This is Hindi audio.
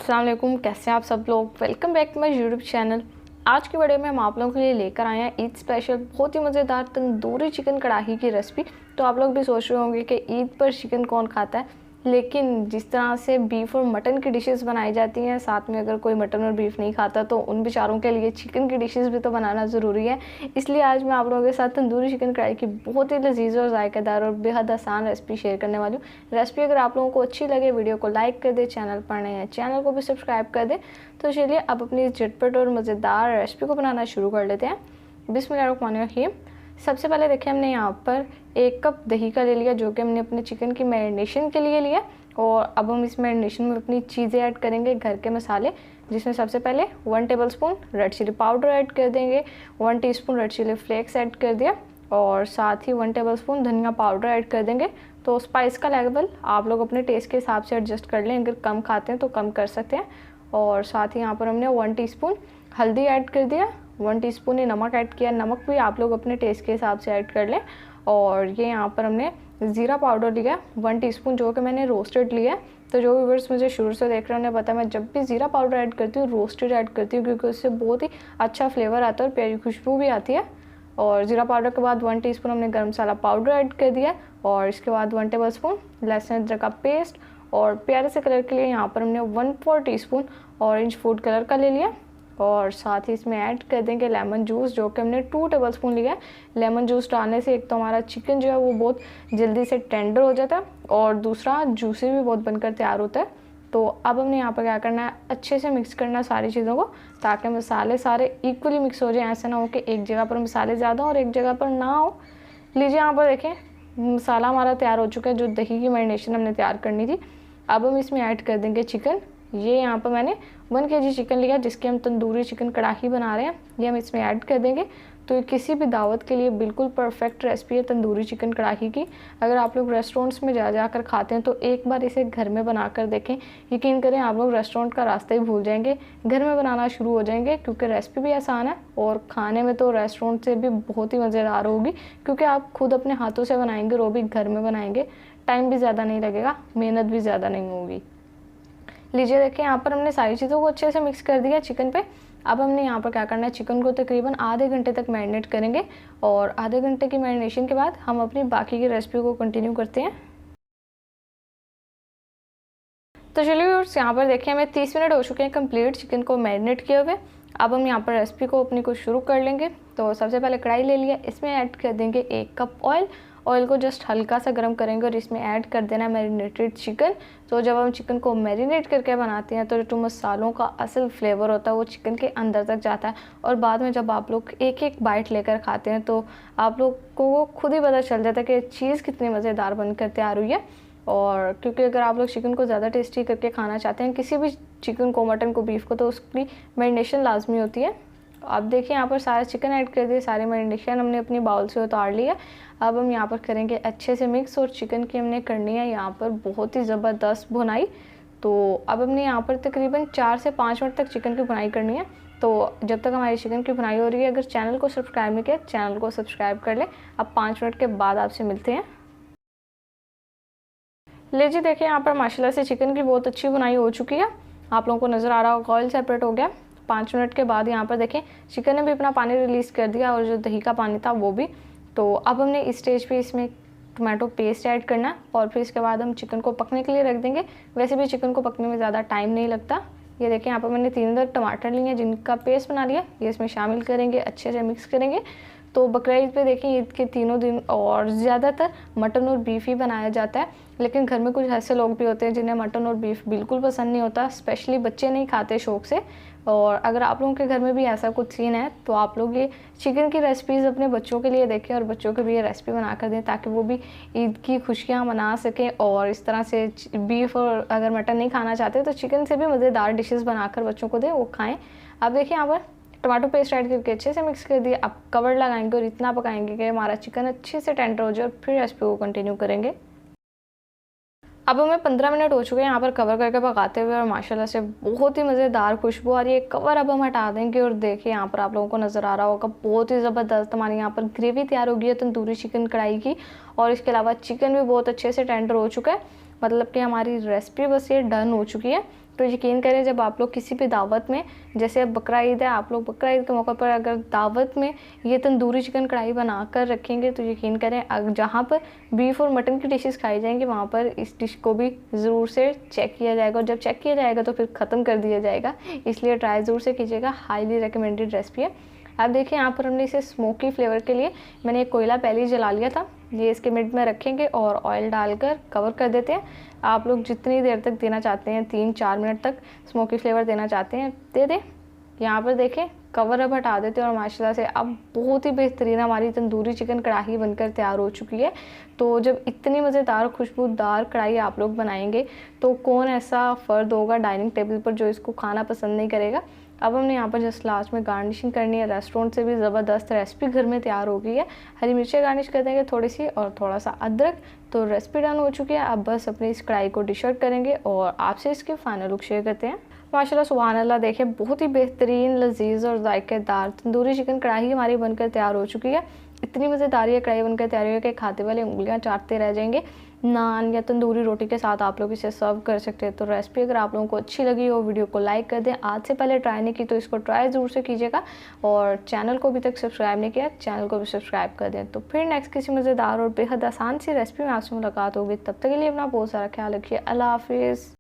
अस्सलाम वालेकुम, कैसे हैं आप सब लोग। Welcome back to my YouTube channel. आज की वीडियो में हम आप लोगों के लिए लेकर आए हैं ईद स्पेशल बहुत ही मज़ेदार तंदूरी चिकन कढ़ाई की रेसिपी। तो आप लोग भी सोच रहे होंगे कि ईद पर चिकन कौन खाता है, लेकिन जिस तरह से बीफ और मटन की डिशेस बनाई जाती हैं, साथ में अगर कोई मटन और बीफ नहीं खाता तो उन बेचारों के लिए चिकन की डिशेस भी तो बनाना ज़रूरी है। इसलिए आज मैं आप लोगों के साथ तंदूरी चिकन कढ़ाई की बहुत ही लजीज और जायकेदार और बेहद आसान रेसिपी शेयर करने वाली हूँ। रेसिपी अगर आप लोगों को अच्छी लगे, वीडियो को लाइक कर दे, चैनल पर नए हैं चैनल को भी सब्सक्राइब कर दे। तो चलिए अब अपनी झटपट और मज़ेदार रेसिपी को बनाना शुरू कर लेते हैं। बिस्मिल्लाहिर्रहमानिर्रहीम। सबसे पहले देखिए, हमने यहाँ पर 1 कप दही का ले लिया, जो कि हमने अपने चिकन की मैरिनेशन के लिए लिया। और अब हम इस मैरिनेशन में अपनी चीज़ें ऐड करेंगे, घर के मसाले, जिसमें सबसे पहले 1 tablespoon red chilli powder add कर देंगे, 1 teaspoon red chilli flakes add कर दिया, और साथ ही 1 टेबलस्पून धनिया पाउडर ऐड कर देंगे। तो स्पाइस का लेवल आप लोग अपने टेस्ट के हिसाब से एडजस्ट कर लें, अगर कम खाते हैं तो कम कर सकते हैं। और साथ ही यहाँ पर हमने 1 टीस्पून हल्दी ऐड कर दिया, 1 टीस्पून ही नमक ऐड किया। नमक भी आप लोग अपने टेस्ट के हिसाब से ऐड कर लें। और ये यहाँ पर हमने ज़ीरा पाउडर लिया 1 टीस्पून, जो कि मैंने रोस्टेड लिया है। तो जो व्यूअर्स मुझे शुरू से देख रहे हैं उन्हें पता है, मैं जब भी ज़ीरा पाउडर ऐड करती हूँ रोस्टेड ऐड करती हूँ, क्योंकि उससे बहुत ही अच्छा फ्लेवर आता है और प्यारी खुशबू भी आती है। और ज़ीरा पाउडर के बाद 1 टीस्पून हमने गर्म मसाला पाउडर ऐड कर दिया, और इसके बाद 1 टेबलस्पून लहसुन अदरक का पेस्ट, और प्यारे से कलर के लिए यहाँ पर हमने 1/4 टीस्पून ऑरेंज फूड कलर का ले लिया। और साथ ही इसमें ऐड कर देंगे लेमन जूस, जो कि हमने 2 टेबलस्पून लिया है। लेमन जूस डालने से एक तो हमारा चिकन जो है वो बहुत जल्दी से टेंडर हो जाता है, और दूसरा जूसी भी बहुत बनकर तैयार होता है। तो अब हमने यहाँ पर क्या करना है, अच्छे से मिक्स करना है सारी चीज़ों को, ताकि मसाले सारे इक्वली मिक्स हो जाए। ऐसा ना हो कि एक जगह पर मसाले ज़्यादा और एक जगह पर ना हो। लीजिए यहाँ पर देखें, मसाला हमारा तैयार हो चुका है, जो दही की मैरिनेशन हमने तैयार करनी थी। अब हम इसमें ऐड कर देंगे चिकन। ये यहाँ पर मैंने 1 केजी चिकन लिया, जिसके हम तंदूरी चिकन कढ़ाई बना रहे हैं। ये हम इसमें ऐड कर देंगे। तो ये किसी भी दावत के लिए बिल्कुल परफेक्ट रेसिपी है तंदूरी चिकन कढ़ाई की। अगर आप लोग रेस्टोरेंट्स में जाकर खाते हैं तो एक बार इसे घर में बना कर देखें। यकीन करें, आप लोग रेस्टोरेंट का रास्ता ही भूल जाएंगे, घर में बनाना शुरू हो जाएंगे, क्योंकि रेसिपी भी आसान है और खाने में तो रेस्टोरेंट से भी बहुत ही मज़ेदार होगी, क्योंकि आप खुद अपने हाथों से बनाएंगे और वो भी घर में बनाएंगे। टाइम भी ज़्यादा नहीं लगेगा, मेहनत भी ज़्यादा नहीं होगी। लीजिए देखिए, यहाँ पर हमने सारी चीज़ों को अच्छे से मिक्स कर दिया चिकन पे। अब हमने यहाँ पर क्या करना है, चिकन को तकरीबन आधे घंटे तक मैरिनेट करेंगे, और आधे घंटे की मैरिनेशन के बाद हम अपनी बाकी की रेसिपी को कंटिन्यू करते हैं। तो चलिए यहाँ पर देखिए, हमें 30 मिनट हो चुके हैं कंप्लीट चिकन को मैरिनेट किए हुए। अब हम यहाँ पर रेसिपी को अपनी को शुरू कर लेंगे। तो सबसे पहले कढ़ाई ले लिया, इसमें ऐड कर देंगे 1 कप ऑयल। ऑयल को जस्ट हल्का सा गर्म करेंगे और इसमें ऐड कर देना है मैरिनेटेड चिकन। तो जब हम चिकन को मैरिनेट करके बनाते हैं तो जो मसालों का असल फ्लेवर होता है वो चिकन के अंदर तक जाता है, और बाद में जब आप लोग एक एक बाइट लेकर खाते हैं तो आप लोग को खुद ही पता चल जाता है कि चीज़ कितनी मज़ेदार बनकर तैयार हुई है। और क्योंकि अगर आप लोग चिकन को ज़्यादा टेस्टी करके खाना चाहते हैं, किसी भी चिकन को, मटन को, बीफ को, तो उसकी मैरिनेशन लाजमी होती है। अब देखिए, यहाँ पर सारा चिकन ऐड कर दिए, सारे मैरिनेशन हमने अपनी बाउल से उतार लिया। अब हम यहाँ पर करेंगे अच्छे से मिक्स, और चिकन की हमने करनी है यहाँ पर बहुत ही ज़बरदस्त भुनाई। तो अब हमने यहाँ पर तकरीबन 4 से 5 मिनट तक चिकन की भुनाई करनी है। तो जब तक हमारी चिकन की भुनाई हो रही है, अगर चैनल को सब्सक्राइब नहीं किया, चैनल को सब्सक्राइब कर लें। अब 5 मिनट के बाद आपसे मिलते हैं। लीजिए देखिए, यहाँ पर माशाल्लाह से चिकन की बहुत अच्छी बुनाई हो चुकी है। आप लोगों को नज़र आ रहा होगा ऑयल सेपरेट हो गया। 5 मिनट के बाद यहाँ पर देखें, चिकन ने भी अपना पानी रिलीज़ कर दिया, और जो दही का पानी था वो भी। तो अब हमने इस स्टेज पे इसमें टमाटो पेस्ट ऐड करना, और फिर इसके बाद हम चिकन को पकने के लिए रख देंगे। वैसे भी चिकन को पकने में ज़्यादा टाइम नहीं लगता। ये देखें, यहाँ पर मैंने 3 टमाटर लिए हैं जिनका पेस्ट बना लिया, ये इसमें शामिल करेंगे, अच्छे से मिक्स करेंगे। तो बकरा ईद पे देखें, ईद के तीनों दिन और ज़्यादातर मटन और बीफ ही बनाया जाता है, लेकिन घर में कुछ ऐसे लोग भी होते हैं जिन्हें मटन और बीफ बिल्कुल पसंद नहीं होता, स्पेशली बच्चे नहीं खाते शौक़ से। और अगर आप लोगों के घर में भी ऐसा कुछ सीन है तो आप लोग ये चिकन की रेसिपीज़ अपने बच्चों के लिए देखें और बच्चों को भी ये रेसिपी बना कर दें, ताकि वो भी ईद की खुशियाँ मना सकें। और इस तरह से बीफ और अगर मटन नहीं खाना चाहते तो चिकन से भी मज़ेदार डिशेस बनाकर बच्चों को दें, वो खाएँ। अब देखिए, यहाँ पर टमाटो पेस्ट ऐड करके अच्छे से मिक्स कर दिए। अब कवर लगाएंगे और इतना पकाएंगे कि हमारा चिकन अच्छे से टेंडर हो जाए, और फिर रेसिपी को कंटिन्यू करेंगे। अब हमें 15 मिनट हो चुके हैं यहाँ पर कवर करके पकाते हुए, और माशाल्लाह से बहुत ही मज़ेदार खुशबू आ रही है। कवर अब हम हटा देंगे, और देखिए यहाँ पर आप लोगों को नज़र आ रहा होगा बहुत ही ज़बरदस्त हमारी यहाँ पर ग्रेवी तैयार हो गई है तंदूरी चिकन कढ़ाई की। और इसके अलावा चिकन भी बहुत अच्छे से टेंडर हो चुका है, मतलब कि हमारी रेसिपी बस ये डन हो चुकी है। तो यकीन करें जब आप लोग किसी भी दावत में, जैसे अब बकरा ईद है, आप लोग बकरा ईद के मौके पर अगर दावत में ये तंदूरी चिकन कढ़ाई बना कर रखेंगे तो यकीन करें जहाँ पर बीफ और मटन की डिशेस खाई जाएंगी वहाँ पर इस डिश को भी ज़रूर से चेक किया जाएगा, और जब चेक किया जाएगा तो फिर ख़त्म कर दिया जाएगा। इसलिए ट्राई ज़रूर से कीजिएगा, हाईली रिकमेंडेड रेसिपी है। अब देखिए यहाँ पर हमने इसे स्मोकी फ्लेवर के लिए मैंने एक कोयला पहले ही जला लिया था, ये इसके मिड में रखेंगे और ऑयल डालकर कवर कर देते हैं। आप लोग जितनी देर तक देना चाहते हैं, 3-4 मिनट तक स्मोकी फ्लेवर देना चाहते हैं दे दें। यहाँ पर देखें कवर अब हटा देते हैं और माशाल्लाह से अब बहुत ही बेहतरीन हमारी तंदूरी चिकन कढ़ाई बनकर तैयार हो चुकी है। तो जब इतनी मज़ेदार खुशबूदार कढ़ाई आप लोग बनाएंगे तो कौन ऐसा फ़र्द होगा डाइनिंग टेबल पर जो इसको खाना पसंद नहीं करेगा। अब हमने यहाँ पर जस्ट लास्ट में गार्निशिंग करनी है। रेस्टोरेंट से भी ज़बरदस्त रेसिपी घर में तैयार हो गई है। हरी मिर्चें गार्निश कर देंगे थोड़ी सी और थोड़ा सा अदरक, तो रेसिपी डन हो चुकी है। अब बस अपनी इस कढ़ाई को डिश आउट करेंगे और आपसे इसके फाइनल लुक शेयर करते हैं। माशाल्लाह सुभान अल्लाह, देखिए बहुत ही बेहतरीन लजीज और जायकेदार तंदूरी चिकन कढ़ाई हमारी बनकर तैयार हो चुकी है। इतनी मज़ेदार ये कढ़ाई बनकर तैयार हुई है कि खाते वाले उंगलियां चाटते रह जाएंगे। नान या तंदूरी रोटी के साथ आप लोग इसे सर्व कर सकते हैं। तो रेसिपी अगर आप लोगों को अच्छी लगी हो वीडियो को लाइक कर दें। आज से पहले ट्राई नहीं की तो इसको ट्राई ज़रूर से कीजिएगा, और चैनल को अभी तक सब्सक्राइब नहीं किया चैनल को भी सब्सक्राइब कर दें। तो फिर नेक्स्ट किसी मज़ेदार और बेहद आसान सी रेसिपी में आपसे मुलाकात होगी। तब तक के लिए अपना बहुत सारा ख्याल रखिए। अल्लाह हाफिज़।